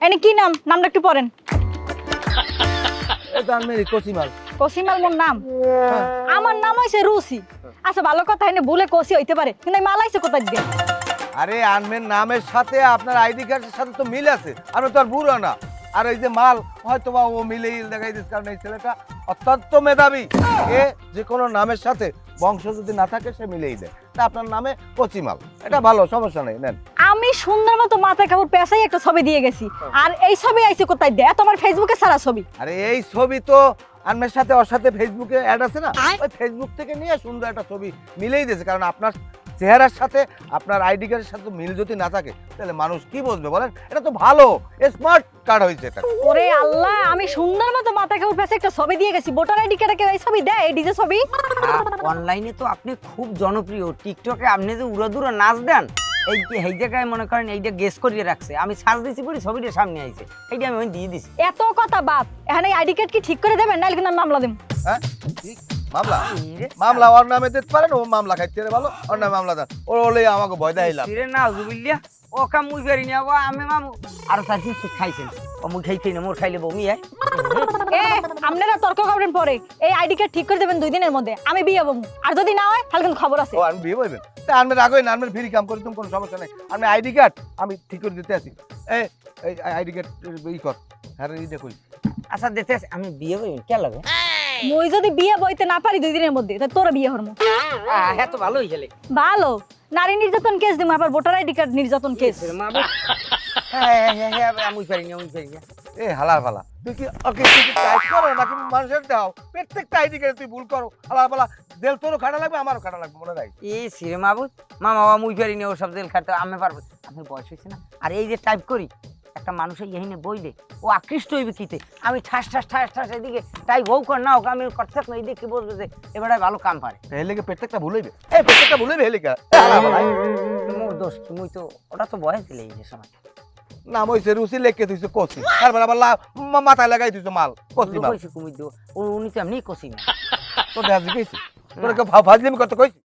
এনে কি নাম? নামটা একটু পড়েন। এটা আনমেরি কসিমাল। কসিমাল মোর নাম? আমার নাম হইছে রুসি। আচ্ছা ভালো কথা, এনে ভুলে কসি হইতে পারে, কিন্তু এই মাল আইছে কোথায় দিয়ে? আরে আনমের নামের সাথে আপনার আইডি কার্ডের সাথে তো মিল আছে। আমি তো আর বুড়ো না। আর এই যে মাল হয়তো বা ও মিলেই দেখাই দিচ্ছে, কারণ এই ছেলেটা অত্যন্ত মেধাবী। এ যে কোনো নামের সাথে বংশ যদি না থাকে সে মিলেই দেয়। তা আপনার নামে কচিমাল, এটা ভালো, সমস্যা নেই, নেন। আমি সুন্দর মতো মাথায় কাপড় পেঁচাই একটা ছবি দিয়ে গেছি, আর এই ছবি আইছে কোথায় দিয়ে? তোমার ফেসবুকে ছাড়া ছবি। আরে এই ছবি তো আনমের সাথে ওর সাথে ফেসবুকে অ্যাড আছে না, ওই ফেসবুক থেকে নিয়ে সুন্দর একটা ছবি মিলেই দিয়েছে। কারণ আপনার চেহারার সাথে আপনার আইডি কার্ডের সাথে মিল যদি না থাকে তাহলে মানুষ কি বুঝবে বলেন? এটা তো ভালো স্মার্ট কার্ড হয়েছে এটা। ওরে আল্লাহ, আমি সুন্দর মতো মাথায় কাপড় পেঁচে একটা ছবি দিয়ে গেছি। ভোটার আইডি কার্ডে কেউ এই ছবি দেয়? এই ডিজে ছবি? অনলাইনে তো আপনি খুব জনপ্রিয়। টিকটকে আপনি যে উড়াদুরা নাচ দেন, এই জায়গায় মনে করেন এইটা গেস করিয়ে রাখছে। আমি সার্চ দিছি পরে ছবিটা সামনে আইছে, এইটা আমি দিয়ে দিছি। এত কথা বাপ, এখানে আইডি কার্ড কি ঠিক করে দেবেন, নাহলে কিন্তু আমি মামলা দেব। হ্যাঁ ঠিক, মামলা মামলা ওর নামে দিতে পারেন, ও মামলা খাইতে রে ভালো, ওর নামে মামলা দেন। ওর হলে আমাকে ভয় দেখাইলাম। সিরে না জুবিলিয়া ও কাম মুই পারি না, ও আমি মামু আর তার কিছু খাইছেন। ও মুই খাইতে না, মোর খাইলে বমি হয়। এ আপনারা তর্ক করবেন পরে। এই আইডি কার্ড ঠিক করে দেবেন 2 দিনের মধ্যে, আমি বিয়ে হবো। আর যদি না হয় তাহলে কিন্তু খবর আছে। ও আমি বিয়ে বলবেন, তা আনমের আগে না, আনমের ফ্রি কাম করে তুমি কোনো সমস্যা নেই। আমি আইডি কার্ড আমি ঠিক করে দিতে আসি। এই আইডি কার্ড ই কর, হ্যাঁ এইটা কই। আচ্ছা দেখতে আমি বিয়ে করি কে লাগে? মই যদি বিয়ে বইতে না পারি 2 দিনের মধ্যে, তাহলে তোরা বিয়ে হরমু। হ্যাঁ তো ভালোই গেলে ভালো। নারী নির্যাতন কেস দিমু, আবার ভোটার আইডি কার্ড নির্যাতন কেস। হ্যাঁ মুই পারি না, মুই পারি না। এ হালার ফালা, তুই কি ওকে তুই টাইপ করো নাকি মানুষের দাও? প্রত্যেকটা আইডি কার্ডে তুই ভুল করো। হালার ফালা, দেল তোরও খাটা লাগবে, আমারও খাটা লাগবে, মনে রাখ। এ সিরে মাবুত মামা বাবা মুই পারি না, ও সব দিন খাতে আমি পারবো। আপনার বয়স হয়েছে না? আর এই যে টাইপ করি একটা মানুষের ইহিনে বইলে ও আকৃষ্ট হইবে কিতে। আমি ঠাস ঠাস ঠাস ঠাস এদিকে টাইপ হোক আর না হোক আমি করতে থাকবো, এই দেখে বলবে যে এবারে ভালো কাম পারে। হেলেকে প্রত্যেকটা ভুল হইবে, এই প্রত্যেকটা ভুল হইবে হেলিকা। মোর দোষ কি? মুই তো ওটা তো বয়স দিলে এই যে সময় নাম হইছে রুচি, লেখকে তুইছে কচি, তারপর আবার মাথায় লাগাই তুইছে মাল কচি মাল। কইছি কুমির দিও, উনি তো এমনি কষি না। তোর দেখা জিজ্ঞেস তোর ফাজলিমি করতে কইছি।